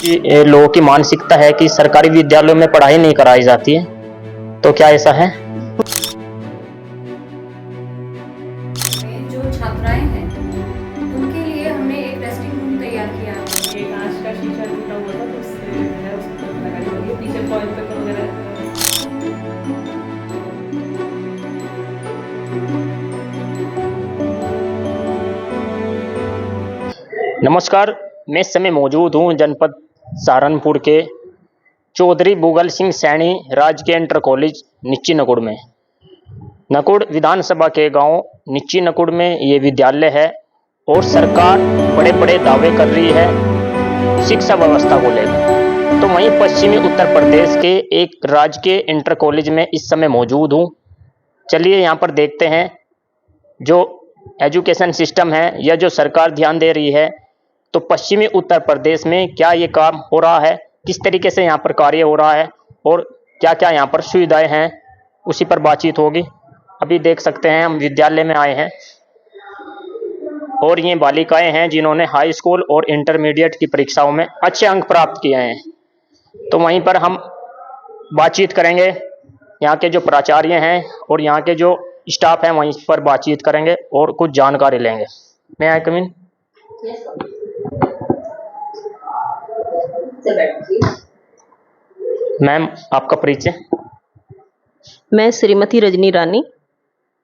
लोगों की मानसिकता है कि सरकारी विद्यालयों में पढ़ाई नहीं कराई जाती है, तो क्या ऐसा है? में जो छात्राएं हैं उनके लिए हमने एक रेस्टिंग रूम तैयार किया है। एक कांच का शीशा टूटा हुआ था तो उससे जो है उसको लगाई हुई है, पीछे फॉइल पेपर वगैरह। नमस्कार, मैं इस समय मौजूद हूँ जनपद सहारनपुर के चौधरी बुगल सिंह सैनी राजकीय इंटर कॉलेज निच्ची नकुड़ में। नकुड़ विधानसभा के गांव निच्ची नकुड़ में ये विद्यालय है और सरकार बड़े बड़े दावे कर रही है शिक्षा व्यवस्था को लेकर। तो वहीं पश्चिमी उत्तर प्रदेश के एक राजकीय इंटर कॉलेज में इस समय मौजूद हूँ। चलिए यहाँ पर देखते हैं जो एजुकेशन सिस्टम है या जो सरकार ध्यान दे रही है, तो पश्चिमी उत्तर प्रदेश में क्या ये काम हो रहा है, किस तरीके से यहाँ पर कार्य हो रहा है और क्या क्या यहाँ पर सुविधाएं हैं, उसी पर बातचीत होगी। अभी देख सकते हैं हम विद्यालय में आए हैं और ये बालिकाएं हैं जिन्होंने हाई स्कूल और इंटरमीडिएट की परीक्षाओं में अच्छे अंक प्राप्त किए हैं। तो वहीं पर हम बातचीत करेंगे, यहाँ के जो प्राचार्य हैं और यहाँ के जो स्टाफ हैं वहीं पर बातचीत करेंगे और कुछ जानकारी लेंगे। मैं आई कम इन? मैम, आपका परिचय? मैं श्रीमती रजनी रानी,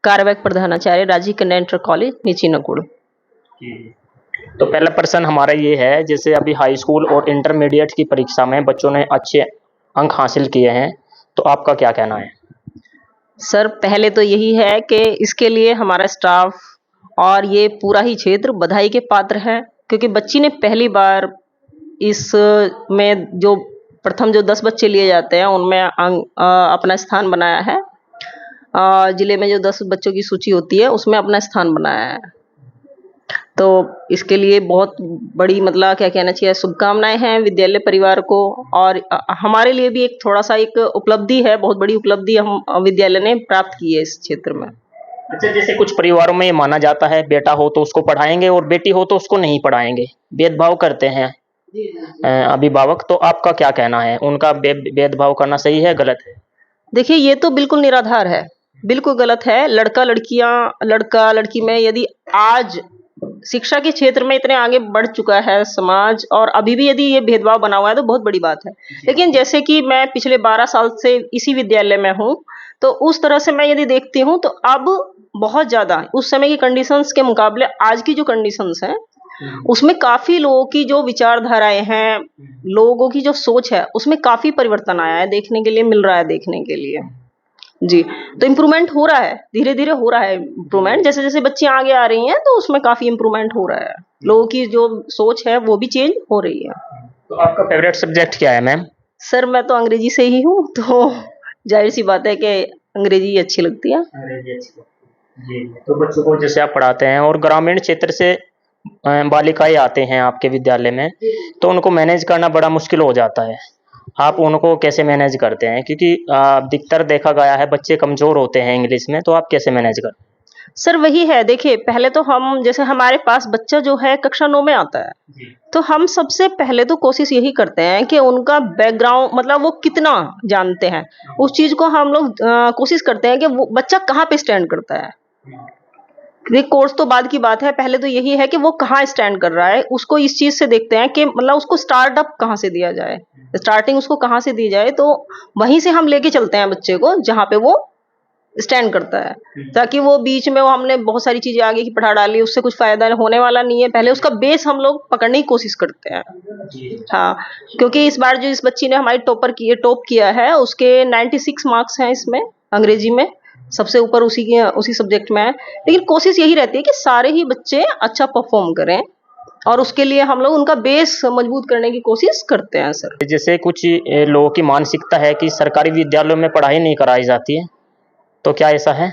कार्यवाहक प्रधानाचार्य राजीव कन्या इंटर कॉलेज नीची नकुड़। तो पहला प्रश्न हमारा ये है, जैसे अभी हाई स्कूल और इंटरमीडिएट की परीक्षा में बच्चों ने अच्छे अंक हासिल किए हैं, तो आपका क्या कहना है? सर, पहले तो यही है कि इसके लिए हमारा स्टाफ और ये पूरा ही क्षेत्र बधाई के पात्र है, क्योंकि बच्ची ने पहली बार इस में जो प्रथम जो 10 बच्चे लिए जाते हैं उनमें अपना स्थान बनाया है। जिले में जो 10 बच्चों की सूची होती है उसमें अपना स्थान बनाया है। तो इसके लिए बहुत बड़ी मतलब क्या कहना चाहिए, शुभकामनाएं हैं विद्यालय परिवार को। और हमारे लिए भी एक थोड़ा सा एक उपलब्धि है, बहुत बड़ी उपलब्धि हम विद्यालय ने प्राप्त की है इस क्षेत्र में। अच्छा, जैसे कुछ परिवारों में ये माना जाता है बेटा हो तो उसको पढ़ाएंगे और बेटी हो तो उसको नहीं पढ़ाएंगे, भेदभाव करते हैं अभिभावक, तो आपका क्या कहना है? उनका भेदभाव करना सही है, गलत है? देखिए, ये तो बिल्कुल निराधार है, बिल्कुल गलत है। लड़का लड़की में यदि आज शिक्षा के क्षेत्र में इतने आगे बढ़ चुका है समाज, और अभी भी यदि ये भेदभाव बना हुआ है तो बहुत बड़ी बात है। लेकिन जैसे कि मैं पिछले 12 साल से इसी विद्यालय में हूँ, तो उस तरह से मैं यदि देखती हूँ तो अब बहुत ज्यादा उस समय की कंडीशंस के मुकाबले आज की जो कंडीशंस हैं उसमें काफी लोगों की जो विचारधाराएं हैं, लोगों की जो सोच है, उसमें काफी परिवर्तन आया है, देखने के लिए मिल रहा है, देखने के लिए जी। तो इम्प्रूवमेंट हो रहा है, धीरे धीरे हो रहा है इम्प्रूवमेंट। जैसे जैसे बच्चियां आगे आ रही हैं तो उसमें काफी इम्प्रूवमेंट हो रहा है, लोगों की जो सोच है वो भी चेंज हो रही है। तो आपका फेवरेट सब्जेक्ट क्या है मैम? सर, मैं तो अंग्रेजी से ही हूँ, तो जाहिर सी बात है कि अंग्रेजी अच्छी लगती है। अंग्रेजी अच्छी जी। तो बच्चों को जैसे आप पढ़ाते हैं और ग्रामीण क्षेत्र से बालिकाएं आते हैं आपके विद्यालय में, तो उनको मैनेज करना बड़ा मुश्किल हो जाता है। आप उनको कैसे मैनेज करते हैं? क्योंकि अधिकतर देखा गया है बच्चे कमजोर होते हैं इंग्लिश में, तो आप कैसे मैनेज करते हैं? सर, वही है, देखिए पहले तो हम जैसे हमारे पास बच्चा जो है कक्षा 9 में आता है, तो हम सबसे पहले तो कोशिश यही करते हैं कि उनका बैकग्राउंड मतलब वो कितना जानते हैं, उस चीज को हम लोग कोशिश करते हैं कि वो बच्चा कहाँ पे स्टैंड करता है। ये कोर्स तो बाद की बात है, पहले तो यही है कि वो कहाँ स्टैंड कर रहा है, उसको इस चीज से देखते हैं कि मतलब उसको स्टार्टअप कहाँ से दिया जाए, स्टार्टिंग उसको कहाँ से दी जाए, तो वहीं से हम लेके चलते हैं बच्चे को जहाँ पे वो स्टैंड करता है, ताकि वो बीच में वो हमने बहुत सारी चीजें आगे की पढ़ा डाली, उससे कुछ फायदा होने वाला नहीं है। पहले उसका बेस हम लोग पकड़ने की कोशिश करते हैं। हाँ, क्योंकि इस बार जो इस बच्ची ने हमारी टॉप किया है उसके 96 मार्क्स हैं इसमें, अंग्रेजी में सबसे ऊपर उसी सब्जेक्ट में है। लेकिन कोशिश यही रहती है कि सारे ही बच्चे अच्छा परफॉर्म करें, और उसके लिए हम लोग उनका बेस मजबूत करने की कोशिश करते हैं। सर, जैसे कुछ लोगों की मानसिकता है कि सरकारी विद्यालयों में पढ़ाई नहीं कराई जाती है, तो क्या ऐसा है?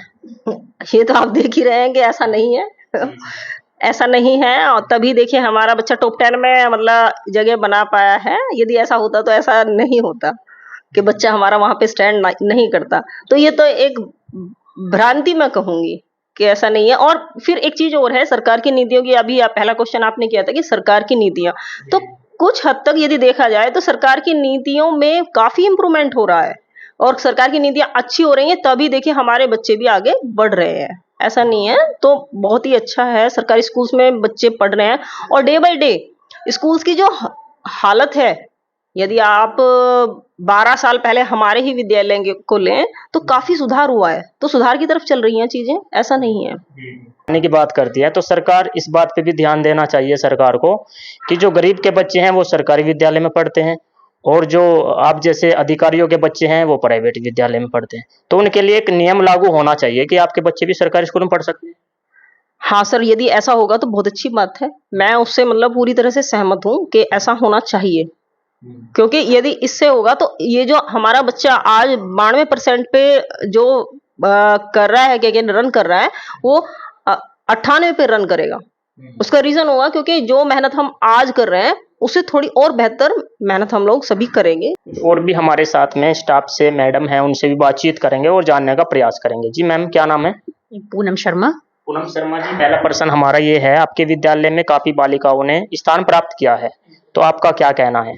ये तो आप देख ही रहे हैं कि ऐसा नहीं है। ऐसा नहीं है, और तभी देखिए हमारा बच्चा टॉप 10 में मतलब जगह बना पाया है। यदि ऐसा होता तो ऐसा नहीं होता कि बच्चा हमारा वहां पे स्टैंड नहीं करता। तो ये तो एक भ्रांति मैं कहूंगी कि ऐसा नहीं है। और फिर एक चीज और है, सरकार की नीतियों की, अभी आप पहला क्वेश्चन आपने किया था कि सरकार की नीतियां, तो कुछ हद तक यदि देखा जाए तो सरकार की नीतियों में काफी इम्प्रूवमेंट हो रहा है और सरकार की नीतियां अच्छी हो रही हैं, तभी देखिए हमारे बच्चे भी आगे बढ़ रहे हैं। ऐसा नहीं है, तो बहुत ही अच्छा है, सरकारी स्कूल्स में बच्चे पढ़ रहे हैं। और डे बाय डे स्कूल्स की जो हालत है, यदि आप 12 साल पहले हमारे ही विद्यालय को लें तो काफी सुधार हुआ है, तो सुधार की तरफ चल रही हैं चीजें, ऐसा नहीं है। पढ़ने की बात करती है तो सरकार इस बात पे भी ध्यान देना चाहिए सरकार को कि जो गरीब के बच्चे हैं वो सरकारी विद्यालय में पढ़ते हैं और जो आप जैसे अधिकारियों के बच्चे हैं वो प्राइवेट विद्यालय में पढ़ते हैं, तो उनके लिए एक नियम लागू होना चाहिए कि आपके बच्चे भी सरकारी स्कूल में पढ़ सकते हैं। हाँ सर, यदि ऐसा होगा तो बहुत अच्छी बात है। मैं उससे मतलब पूरी तरह से सहमत हूँ कि ऐसा होना चाहिए, क्योंकि यदि इससे होगा तो ये जो हमारा बच्चा आज 92% पे जो कर रहा है, क्या रन कर रहा है, वो 98 पे रन करेगा। उसका रीजन होगा क्योंकि जो मेहनत हम आज कर रहे हैं उससे थोड़ी और बेहतर मेहनत हम लोग सभी करेंगे। और भी हमारे साथ में स्टाफ से मैडम हैं, उनसे भी बातचीत करेंगे और जानने का प्रयास करेंगे। जी मैम, क्या नाम है? पूनम शर्मा। पूनम शर्मा जी, पहला प्रश्न हमारा ये है, आपके विद्यालय में काफी बालिकाओं ने स्थान प्राप्त किया है, तो आपका क्या कहना है?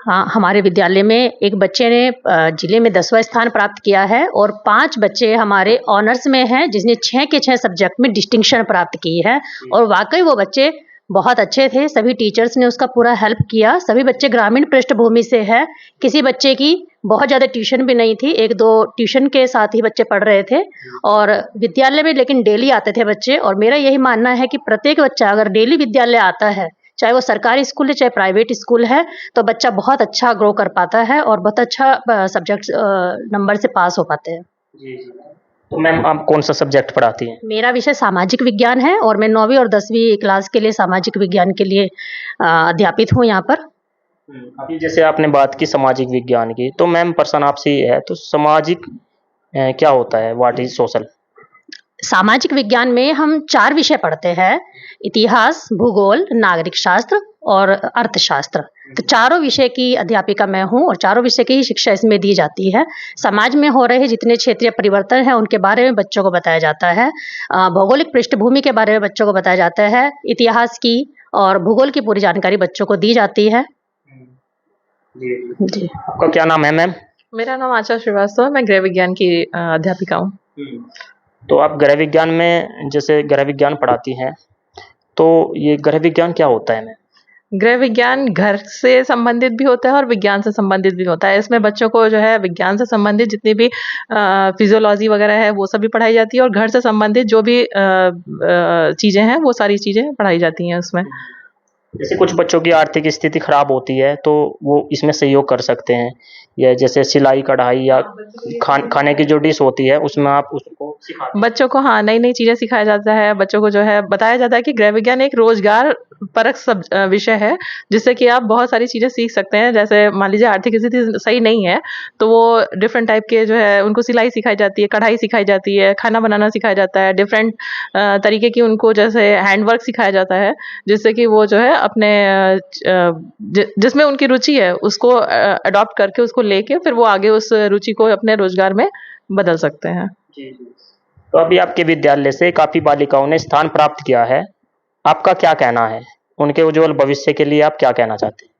हाँ, हमारे विद्यालय में एक बच्चे ने जिले में 10वां स्थान प्राप्त किया है और 5 बच्चे हमारे ऑनर्स में हैं जिसने 6 के 6 सब्जेक्ट में डिस्टिंक्शन प्राप्त की है। और वाकई वो बच्चे बहुत अच्छे थे, सभी टीचर्स ने उसका पूरा हेल्प किया। सभी बच्चे ग्रामीण पृष्ठभूमि से है, किसी बच्चे की बहुत ज़्यादा ट्यूशन भी नहीं थी, 1-2 ट्यूशन के साथ ही बच्चे पढ़ रहे थे और विद्यालय में लेकिन डेली आते थे बच्चे। और मेरा यही मानना है कि प्रत्येक बच्चा अगर डेली विद्यालय आता है, चाहे वो सरकारी स्कूल है चाहे प्राइवेट स्कूल है, तो बच्चा बहुत अच्छा ग्रो कर पाता है और बहुत अच्छा सब्जेक्ट नंबर से पास हो पाते हैं। जी जी। तो मैम आप कौन सा सब्जेक्ट पढ़ाती हैं? मेरा विषय सामाजिक विज्ञान है और मैं 9वीं और 10वीं क्लास के लिए सामाजिक विज्ञान के लिए अध्यापित हूँ यहाँ पर। अभी जैसे आपने बात की सामाजिक विज्ञान की, तो मैम प्रश्न आपसे ये है, तो सामाजिक क्या होता है? What is social? सामाजिक विज्ञान में हम 4 विषय पढ़ते हैं, इतिहास, भूगोल, नागरिक शास्त्र और अर्थशास्त्र। तो चारों विषय की अध्यापिका मैं हूँ और चारों विषय की ही शिक्षा इसमें दी जाती है। समाज में हो रहे जितने क्षेत्रीय परिवर्तन हैं उनके बारे में बच्चों को बताया जाता है, भौगोलिक पृष्ठभूमि के बारे में बच्चों को बताया जाता है, इतिहास की और भूगोल की पूरी जानकारी बच्चों को दी जाती है। जी। आपका क्या नाम है मैम? मेरा नाम आशा श्रीवास्तव है, मैं गृह विज्ञान की अध्यापिका हूँ। तो आप गृह विज्ञान में जैसे गृह विज्ञान पढ़ाती हैं, तो ये गृह विज्ञान क्या होता है मैम? गृह विज्ञान घर से संबंधित भी होता है और विज्ञान से संबंधित भी होता है। इसमें बच्चों को जो है विज्ञान से संबंधित जितनी भी फिजियोलॉजी वगैरह है वो सभी पढ़ाई जाती है और घर से संबंधित जो भी चीज़ें हैं वो सारी चीज़ें पढ़ाई जाती हैं उसमें। जैसे कुछ बच्चों की आर्थिक स्थिति खराब होती है तो वो इसमें सहयोग कर सकते हैं, या जैसे सिलाई कढ़ाई या खाने की जो डिश होती है उसमें आप उसको सिखाते हैं? बच्चों को हाँ नई नई चीज़ें सिखाया जाता है। बच्चों को जो है बताया जाता है कि गृह विज्ञान एक रोजगार परक विषय है जिससे कि आप बहुत सारी चीज़ें सीख सकते हैं। जैसे मान लीजिए आर्थिक स्थिति सही नहीं है तो वो डिफरेंट टाइप के जो है उनको सिलाई सिखाई जाती है, कढ़ाई सिखाई जाती है, खाना बनाना सिखाया जाता है, डिफरेंट तरीके की उनको जैसे हैंडवर्क सिखाया जाता है, जिससे कि वो जो है अपने जिसमें उनकी रुचि है उसको अडॉप्ट करके उसको लेके फिर वो आगे उस रुचि को अपने रोजगार में बदल सकते हैं। जी जी। तो अभी आपके विद्यालय से काफी बालिकाओं ने स्थान प्राप्त किया है, आपका क्या कहना है? उनके उज्जवल भविष्य के लिए आप क्या कहना चाहते हैं?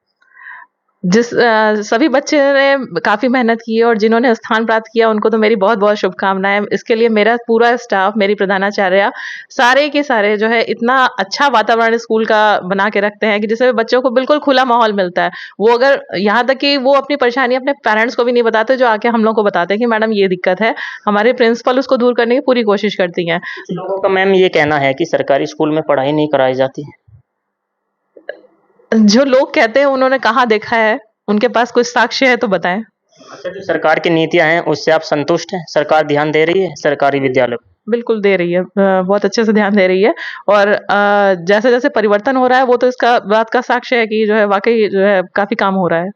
सभी बच्चे ने काफ़ी मेहनत की है और जिन्होंने स्थान प्राप्त किया उनको तो मेरी बहुत बहुत शुभकामनाएं। इसके लिए मेरा पूरा स्टाफ, मेरी प्रधानाचार्य, सारे के सारे जो है इतना अच्छा वातावरण स्कूल का बना के रखते हैं कि जिससे बच्चों को बिल्कुल खुला माहौल मिलता है। वो अगर यहाँ तक कि वो अपनी परेशानी अपने पेरेंट्स को भी नहीं बताते, जो आके हम लोग को बताते हैं कि मैडम ये दिक्कत है, हमारे प्रिंसिपल उसको दूर करने की पूरी कोशिश करती हैं। कुछ लोगों का मैम ये कहना है कि सरकारी स्कूल में पढ़ाई नहीं कराई जाती। जो लोग कहते हैं उन्होंने कहाँ देखा है, उनके पास कुछ साक्ष्य है तो बताएं। अच्छा, जो सरकार की नीतियां हैं उससे आप संतुष्ट हैं? सरकार ध्यान दे रही है सरकारी विद्यालय? बिल्कुल दे रही है, बहुत अच्छे से ध्यान दे रही है और जैसे जैसे परिवर्तन हो रहा है वो तो इसका बात का साक्ष्य है कि जो है वाकई जो है काफी काम हो रहा है।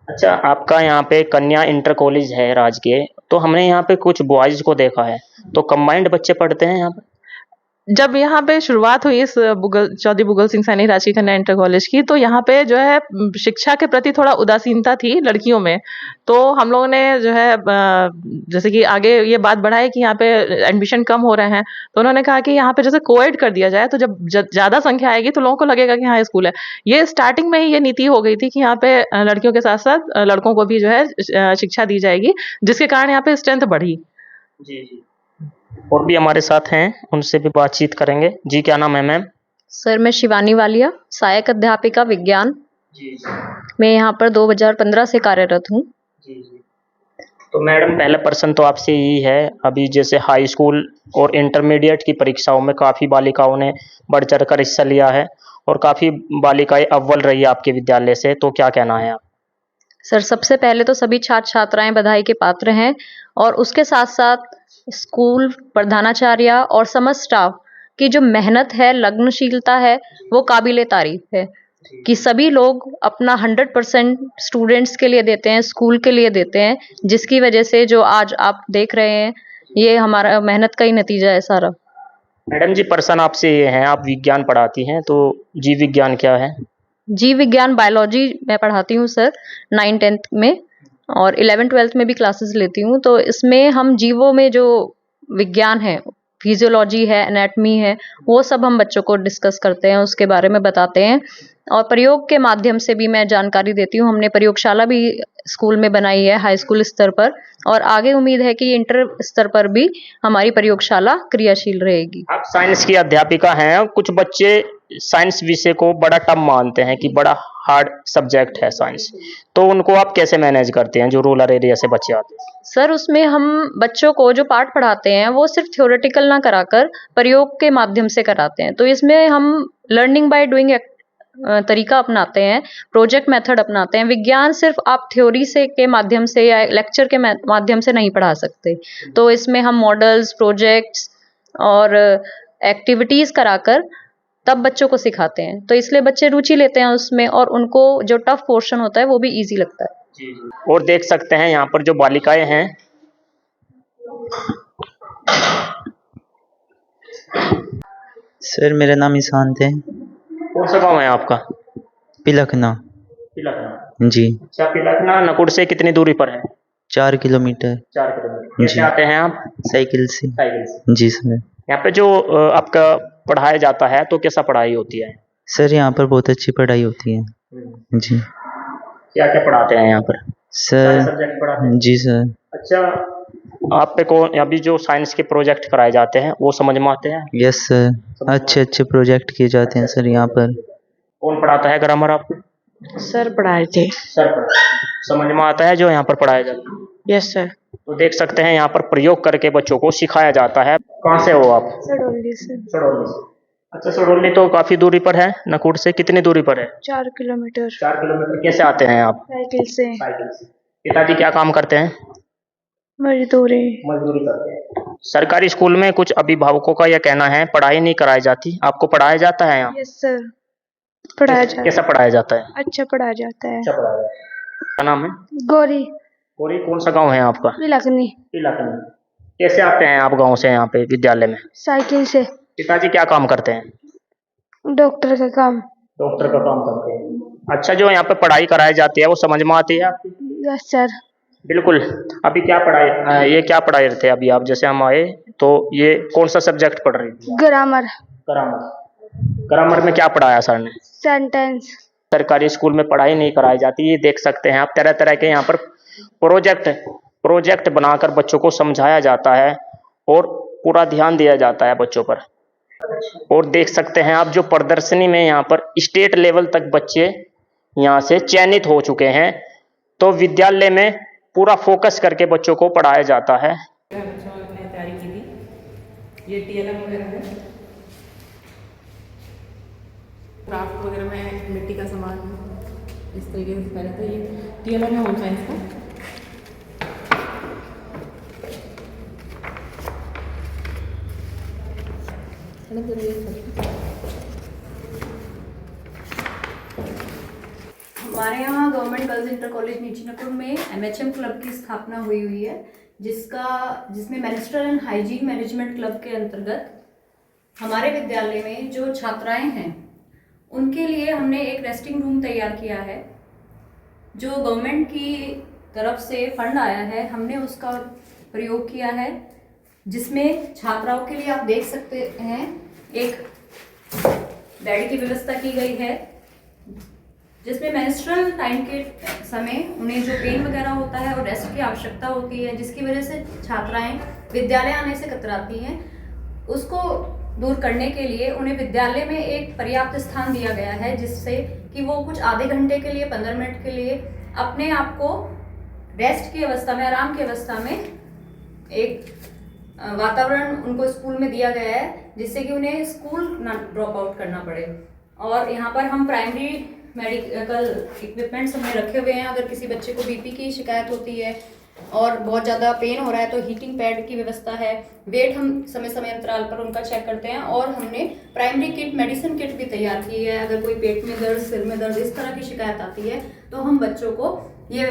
अच्छा, आपका यहाँ पे कन्या इंटर कॉलेज है राजकीय, तो हमने यहाँ पे कुछ बॉयज को देखा है, तो कंबाइंड बच्चे पढ़ते हैं यहाँ पे? जब यहाँ पे शुरुआत हुई इस चौधरी बुगल सिंह सैनी राजकीय कन्या इंटर कॉलेज की, तो यहाँ पे जो है शिक्षा के प्रति थोड़ा उदासीनता थी लड़कियों में। तो हम लोगों ने जो है जैसे कि आगे ये बात बढ़ाई कि यहाँ पे एडमिशन कम हो रहे हैं, तो उन्होंने कहा कि यहाँ पे जैसे कोएड कर दिया जाए, तो जब ज़्यादा संख्या आएगी तो लोगों को लगेगा कि हाँ स्कूल है। ये स्टार्टिंग में ही ये नीति हो गई थी कि यहाँ पे लड़कियों के साथ साथ लड़कों को भी जो है शिक्षा दी जाएगी, जिसके कारण यहाँ पे स्ट्रेंथ बढ़ी। जी जी। और भी हमारे साथ हैं, उनसे भी बातचीत करेंगे। जी, क्या नाम है मैम? सर मैं शिवानी वालिया, सहायक अध्यापिका विज्ञान। जी मैं यहाँ पर 2015 से कार्यरत हूँ। जी जी। तो मैडम, पहला प्रश्न तो आपसे यही है, अभी जैसे हाई स्कूल और इंटरमीडिएट की परीक्षाओं में काफ़ी बालिकाओं ने बढ़ चढ़ कर हिस्सा लिया है और काफ़ी बालिकाएं अव्वल रही है आपके विद्यालय से, तो क्या कहना है आप? सर सबसे पहले तो सभी छात्र छात्राएं बधाई के पात्र हैं, और उसके साथ साथ स्कूल प्रधानाचार्य और समस्त स्टाफ की जो मेहनत है, लगनशीलता है, वो काबिले तारीफ है कि सभी लोग अपना 100% स्टूडेंट्स के लिए देते हैं, स्कूल के लिए देते हैं, जिसकी वजह से जो आज आप देख रहे हैं ये हमारा मेहनत का ही नतीजा है सारा। मैडम जी, प्रश्न आपसे ये है, आप विज्ञान पढ़ाती हैं, तो जीव विज्ञान क्या है? जीव विज्ञान बायोलॉजी मैं पढ़ाती हूँ सर 9th-10th में, और 11th-12th में भी क्लासेस लेती हूँ। तो इसमें हम जीवों में जो विज्ञान है, फिजियोलॉजी है, एनाटमी है, वो सब हम बच्चों को डिस्कस करते हैं, उसके बारे में बताते हैं, और प्रयोग के माध्यम से भी मैं जानकारी देती हूँ। हमने प्रयोगशाला भी स्कूल में बनाई है हाई स्कूल स्तर पर, और आगे उम्मीद है कि इंटर स्तर पर भी हमारी प्रयोगशाला क्रियाशील रहेगी। आप साइंस की अध्यापिका हैं, कुछ बच्चे साइंस विषय को बड़ा टफ मानते हैं कि बड़ा हार्ड सब्जेक्ट है साइंस, तो उनको आप कैसे मैनेज करते हैं जो रूरल एरिया से बच्चे आते हैं? सर उसमें हम बच्चों को जो पाठ पढ़ाते हैं वो सिर्फ थ्योरेटिकल ना कराकर प्रयोग के माध्यम से कराते हैं। तो इसमें हम लर्निंग बाय डूइंग तरीका अपनाते हैं, प्रोजेक्ट मेथड अपनाते हैं। विज्ञान सिर्फ आप थ्योरी से के माध्यम से या लेक्चर के माध्यम से नहीं पढ़ा सकते। तो इसमें हम मॉडल्स, प्रोजेक्ट्स और एक्टिविटीज़ कराकर तब बच्चों को सिखाते हैं। तो इसलिए बच्चे रुचि लेते हैं उसमें, और उनको जो टफ पोर्शन होता है वो भी ईजी लगता है। जी जी। और देख सकते हैं यहाँ पर जो बालिकाएं हैं, सर मेरा नाम ईशांत है। कौन सा गाँव है आपका? पिलखना। पिलखना। जी। अच्छा, पिलखना नकुड़ से कितनी दूरी पर है? 4 किलोमीटर। 4 किलोमीटर। कैसे जी। आते हैं आप? साइकिल से। साइकिल से। जी सर। यहाँ पे जो आपका पढ़ाया जाता है, तो कैसा पढ़ाई होती है? सर यहाँ पर बहुत अच्छी पढ़ाई होती है। जी। क्या क्या पढ़ाते हैं यहाँ पर? सारे सर। सब्जेक्ट पढ़ाते हैं? जी सर। अच्छा, आप पे कौन अभी जो साइंस के प्रोजेक्ट कराए जाते हैं वो समझ में आते हैं? यस सर, अच्छे अच्छे प्रोजेक्ट किए जाते हैं सर यहाँ पर। कौन पढ़ाता है ग्रामर आपको? सर पढ़ाए थे। सर पढ़ाते हैं। समझ में आता है जो यहाँ पर पढ़ाया जाता है? Yes sir. तो देख सकते हैं यहाँ पर प्रयोग करके बच्चों को सिखाया जाता है। कहाँ से हो आप? सडोली से। सड़ौली से। अच्छा, सड़ौली तो काफी दूरी पर है, नकुड़ से कितनी दूरी पर है? 4 किलोमीटर। 4 किलोमीटर। कैसे आते हैं आप? साइकिल से। साइकिल से। पिताजी क्या काम करते हैं? मजदूरी। मजदूरी करते हैं। सरकारी स्कूल में कुछ अभिभावकों का यह कहना है पढ़ाई नहीं कराई जाती, आपको पढ़ाया जाता है यहाँ? यस सर, पढ़ाया जाता है। कैसा पढ़ाया जाता है? अच्छा पढ़ाया जाता है। अच्छा पढ़ाया जाता है। क्या नाम है? गौरी। गौरी, कौन सा गांव है आपका? लखनी। इलाकनी। कैसे आते हैं आप गांव से यहाँ पे विद्यालय में? साइकिल से। पिताजी क्या काम करते हैं? डॉक्टर का काम। डॉक्टर का काम करते हैं। अच्छा, जो यहाँ पे पढ़ाई कराई जाती है वो समझ में आती है आपकी? Yes sir. बिल्कुल। अभी क्या पढ़ाई, ये क्या पढ़ाई रहे थे अभी आप? जैसे हम आए तो ये कौन सा सब्जेक्ट पढ़ रही थी? ग्रामर। ग्रामर। ग्रामर में क्या पढ़ाया सर ने? सेंटेंस। सरकारी स्कूल में पढ़ाई नहीं कराई जाती, ये देख सकते हैं आप। तरह तरह के यहाँ पर प्रोजेक्ट बनाकर बच्चों को समझाया जाता है और पूरा ध्यान दिया जाता है बच्चों पर। और देख सकते हैं आप जो प्रदर्शनी में यहाँ पर स्टेट लेवल तक बच्चे यहाँ से चयनित हो चुके हैं। तो विद्यालय में पूरा फोकस करके बच्चों को पढ़ाया जाता है। बच्चों ने तैयारी की थी। ये TLM वगैरह है, क्राफ्ट वगैरह में मिट्टी का सामान इस तरीके से सिखाया जाता है। ये TLM है होम साइंस का। हमारे यहाँ गवर्नमेंट गर्ल्स इंटर कॉलेज नीचीनकुड़ में MHM क्लब की स्थापना हुई है, जिसमें minister and hygiene management club के अंतर्गत हमारे विद्यालय में जो छात्राएं हैं उनके लिए हमने एक रेस्टिंग रूम तैयार किया है। जो गवर्नमेंट की तरफ से फंड आया है हमने उसका प्रयोग किया है, जिसमें छात्राओं के लिए आप देख सकते हैं एक बेड की व्यवस्था की गई है, जिसमें मेंस्ट्रुअल टाइम के समय उन्हें जो पेन वगैरह होता है और रेस्ट की आवश्यकता होती है, जिसकी वजह से छात्राएं विद्यालय आने से कतराती हैं, उसको दूर करने के लिए उन्हें विद्यालय में एक पर्याप्त स्थान दिया गया है, जिससे कि वो कुछ आधे घंटे के लिए 15 मिनट के लिए अपने आप को रेस्ट की अवस्था में, आराम की अवस्था में एक वातावरण उनको स्कूल में दिया गया है, जिससे कि उन्हें स्कूल ना ड्रॉप आउट करना पड़े। और यहाँ पर हम प्राइमरी मेडिकल इक्विपमेंट्स हमने रखे हुए हैं। अगर किसी बच्चे को बीपी की शिकायत होती है और बहुत ज़्यादा पेन हो रहा है तो हीटिंग पैड की व्यवस्था है। वेट हम समय समय अंतराल पर उनका चेक करते हैं। और हमने प्राइमरी किट, मेडिसिन किट भी तैयार की है। अगर कोई पेट में दर्द, सिर में दर्द, इस तरह की शिकायत आती है तो हम बच्चों को ये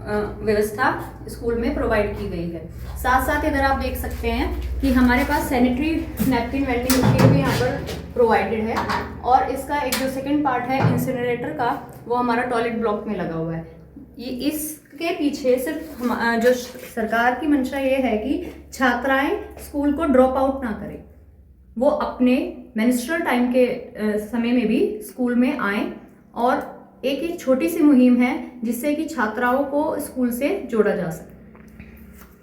व्यवस्था स्कूल में प्रोवाइड की गई है। साथ साथ इधर आप देख सकते हैं कि हमारे पास सैनिटरी नैपकिन वेंडिंग मशीन भी यहाँ पर प्रोवाइडेड है। और इसका एक जो सेकंड पार्ट है इंसिनरेटर का, वो हमारा टॉयलेट ब्लॉक में लगा हुआ है। ये इसके पीछे सिर्फ जो सरकार की मंशा ये है कि छात्राएं स्कूल को ड्रॉप आउट ना करें, वो अपने मेंस्ट्रुअल टाइम के समय में भी स्कूल में आएं। और एक छोटी सी मुहिम है जिससे कि छात्राओं को स्कूल से जोड़ा जा सके।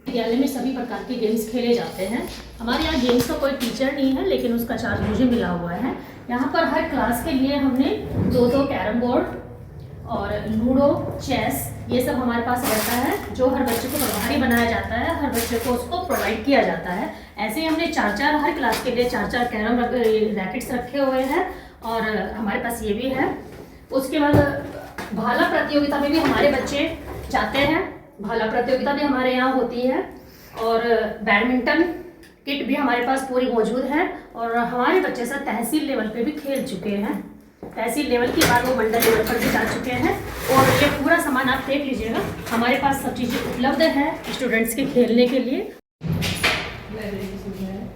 विद्यालय में सभी प्रकार के गेम्स खेले जाते हैं। हमारे यहाँ गेम्स का कोई टीचर नहीं है, लेकिन उसका चार्ज मुझे मिला हुआ है। यहाँ पर हर क्लास के लिए हमने 2-2 कैरम बोर्ड और लूडो, चेस, ये सब हमारे पास रहता है, जो हर बच्चे को प्रभारी बनाया जाता है, हर बच्चे को उसको प्रोवाइड किया जाता है। ऐसे ही हमने 4-4 हर क्लास के लिए 4-4 कैरम रैकेट्स रखे हुए हैं और हमारे पास ये भी है। उसके बाद भाला प्रतियोगिता में भी हमारे बच्चे जाते हैं। भाला प्रतियोगिता भी हमारे यहाँ होती है और बैडमिंटन किट भी हमारे पास पूरी मौजूद है। और हमारे बच्चे सब तहसील लेवल पे भी खेल चुके हैं। तहसील लेवल के बाद वो मंडल लेवल पर भी जा चुके हैं। और ये पूरा सामान आप देख लीजिएगा, हमारे पास सब चीज़ें उपलब्ध है स्टूडेंट्स के खेलने के लिए। लाइब्रेरी की सुविधा है।